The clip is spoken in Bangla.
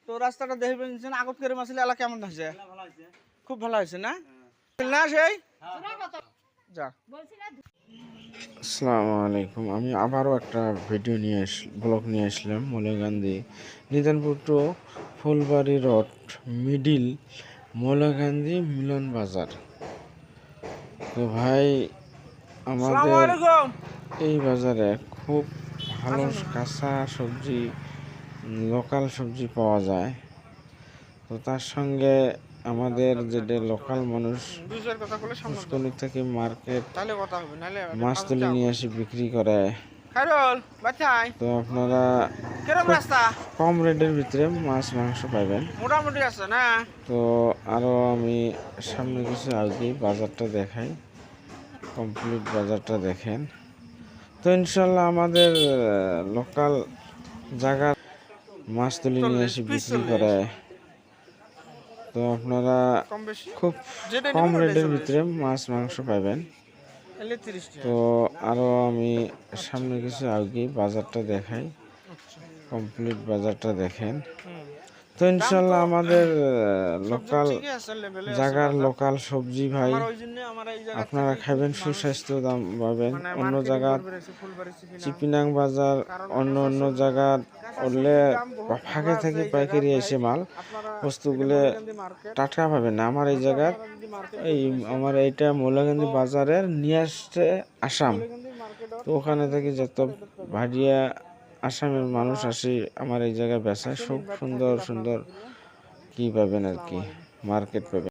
তো রাস্তাটা দেখবেন আগত করে মাসলে এলা কেমন হয়েছে? খুব ভালো হয়েছে না? না সেই যা। আসসালামু আলাইকুম। আমি আবারও একটা ভিডিও ব্লগ নিয়ে আসলাম। মৌলগান্ধী নিজানপুর টু ফুলবাড়ি রোড মিডিল মৌলগান্ধী মিলন বাজার। তো ভাই আমাদের এই বাজারে খুব ভালো কাঁচা সবজি, লোকাল সবজি পাওয়া যায়। তো তার সঙ্গে আমাদের যেটা লোকাল মানুষ পুষ্করণী থেকে মার্কেট মাছ তুলে নিয়ে এসে বিক্রি করে। তো আপনারা কম রেটের ভিতরে মাছ মাংস পাবেন মোটামুটি আছে না? তো আরো আমি সামনে কিছু আগে বাজারটা দেখাই, কমপ্লিট বাজারটা দেখেন। তো ইনশাল্লাহ আমাদের লোকাল জায়গার মাছ তুলে নিয়ে এসে বিক্রি করে। তো আপনারা খুব কম রেটের ভিতরে মাছ মাংস পাবেন। তো আরো আমি সামনে কিছু আগে বাজারটা দেখাই, কমপ্লিট বাজারটা দেখেন। তো ইনশাল্লাহ আমাদের লোকাল জায়গার লোকাল সবজি ভাই আপনারা খাবেন, সুস্বাস্থ্য দাম পাবেন। অন্য জায়গার চিপিনাং বাজার অন্য অন্য জায়গার উঠলে ফাঁকে থেকে পাইকারি এসে মাল বস্তুগুলো টাটকা পাবেন না। আমার এই জায়গার আমার এইটা মৌলগান্ধী বাজারের নিয়ে আসছে আসাম। তো ওখানে থেকে যত ভাড়িয়া আসামের মানুষ আসে আমার এই জায়গায় বেচা, খুব সুন্দর সুন্দর কি পাবেন আর কি মার্কেট পাবেন।